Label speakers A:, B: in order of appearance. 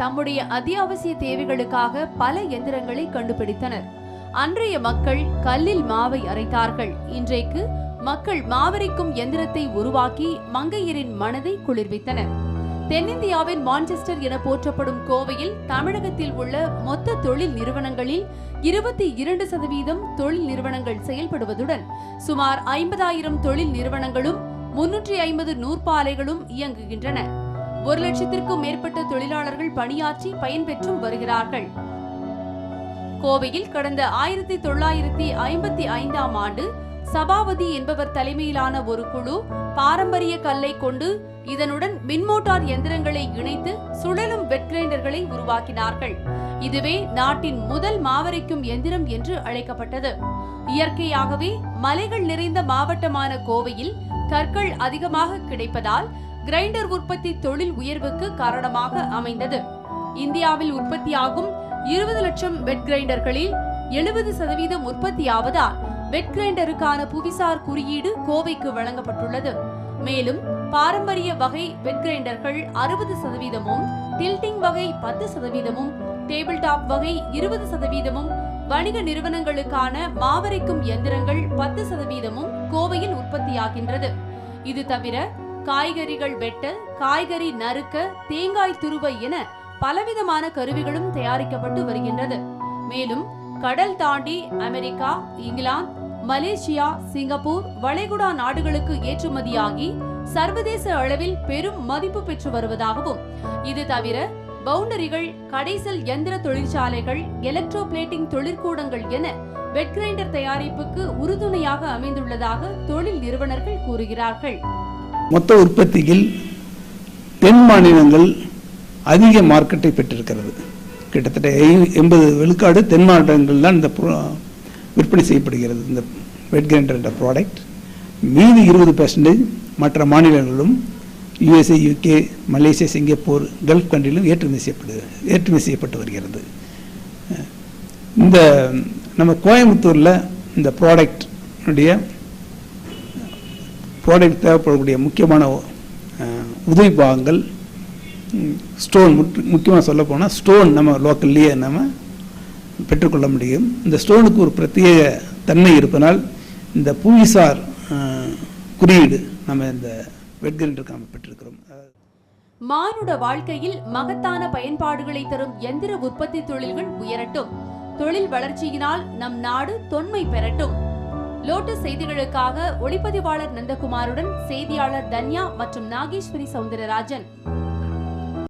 A: தம்முடைய அத்தியாவசிய தேவைகளுக்காக பல எந்திரங்களை கண்டுபிடித்தனர். அன்றைய மக்கள் கல்லில் மாவை அரைத்தார்கள். இன்றைக்கு மக்கள் மாவரைக்கும் எந்திரத்தை உருவாக்கி மங்கையரின் மனதை குளிர்வித்தனர். தென்னிந்தியாவின் மான்செஸ்டர் என போற்றப்படும் கோவையில் தமிழகத்தில் உள்ள மொத்த தொழில் நிறுவனங்களில் 22% தொழில் நிறுவனங்கள் செயல்படுவதுடன் சுமார் 50,000 தொழில் நிறுவனங்களும் 350 நூற்பாலைகளும் இயங்குகின்றன. 1,00,000க்கும் மேற்பட்ட தொழிலாளர்கள் பணியாற்றி பயன்பெற்றும் வருகிறார்கள். கோவையில் கடந்த 1955ஆம் ஆண்டு சபாபதி என்பவர் தலைமையிலான ஒரு குழு பாரம்பரிய கல்லை கொண்டு இதனுடன் மின்மோட்டார் எந்திரங்களை இணைத்து சுழலும் வெட் கிரைண்டர்களை உருவாக்கினார்கள். இதுவே நாட்டின் முதல் மாவரைக்கும் எந்திரம் என்று அழைக்கப்பட்டது. இயற்கையாகவே மலைகள் நிறைந்த மாவட்டமான கோவையில் கற்கள் அதிகமாக கிடைப்பதால் கிரைண்டர் உற்பத்தி தொழில் உயர்வுக்கு காரணமாக அமைந்தது. இந்தியாவில் உற்பத்தியாகும் 20 லட்சம் வெட் கிரைண்டர்களில் 70% உற்பத்தியாவதால் வெட் கிரைண்டருக்கான புவிசார் குறியீடு கோவைக்கு வழங்கப்பட்டுள்ளது. மேலும் பாரம்பரிய வகை வெட் கிரைண்டர்கள் 60%, டில்டிங் வகை 10%, டேபிள் டாப் வகை 20%, வணிக நிறுவனங்களுக்கான மாவரைக்கும் எந்திரங்கள் 10% கோவையில் உற்பத்தியாகின்றது. இது தவிர காய்கறிகள் வெட்ட, காய்கறி நறுக்க, தேங்காய் துருவ என பலவிதமான கருவிகளும் தயாரிக்கப்பட்டு வருகின்றது. மேலும் கடல் தாண்டி அமெரிக்கா, இங்கிலாந்து, மலேசியா, சிங்கப்பூர், வளைகுடா நாடுகளுக்கு ஏற்றுமதியாகி சர்வதேச அளவில் பெரும் மதிப்பு பெற்று வருவதாகவும், இது தவிர பவுண்டரிகள், கடைசல் எந்திர தொழிற்சாலைகள், எலக்ட்ரோ பிளேட்டிங் தொழிற்கூடங்கள் என வெட் கிரைண்டர் தயாரிப்புக்கு உறுதுணையாக அமைந்துள்ளதாக தொழில் நிறுவனர்கள் கூறுகிறார்கள்.
B: மொத்த உற்பத்தியில் தென் மாநிலங்கள் அதிக மார்க்கெட்டை பெற்றிருக்கிறது. கிட்டத்தட்ட 80 விழுக்காடு தென் மாநிலங்கள் தான் இந்த விற்பனை செய்யப்படுகிறது. இந்த வெட் கிரைண்டர் என்ற ப்ராடக்ட் மீதி 20% மற்ற மாநிலங்களிலும் USA, UK, Malaysia, Singapore, Gulf கண்ட்ரிலும் ஏற்றுமதி செய்யப்பட்டு வருகிறது. இந்த நம்ம கோயம்புத்தூரில் இந்த ப்ராடக்ட் தேவைப்படக்கூடிய முக்கியமான உதவி பாகங்கள் ஸ்டோன், முக்கியமாக சொல்ல போனால் ஸ்டோன் நம்ம லோக்கல்லையே நம்ம பெற்றுக்கொள்ள முடியும். இந்த ஸ்டோனுக்கு ஒரு பிரத்யேக தன்மை இருப்பதால் இந்த புவிசார் குறியீடு நம்ம இந்த வெட் கிரைண்டருக்கு நம்ம பெற்றிருக்கிறோம்.
A: மானுட வாழ்க்கையில் மகத்தான பயன்பாடுகளை தரும் எந்திர உற்பத்தி தொழில்கள் உயரட்டும். தொழில் வளர்ச்சியினால் நம் நாடு தொன்மை பெறட்டும். லோட்டஸ் செய்திகளுக்காக ஒளிப்பதிவாளர் நந்தகுமாருடன் செய்தியாளர் தன்யா மற்றும் நாகேஸ்வரி சவுந்தரராஜன்.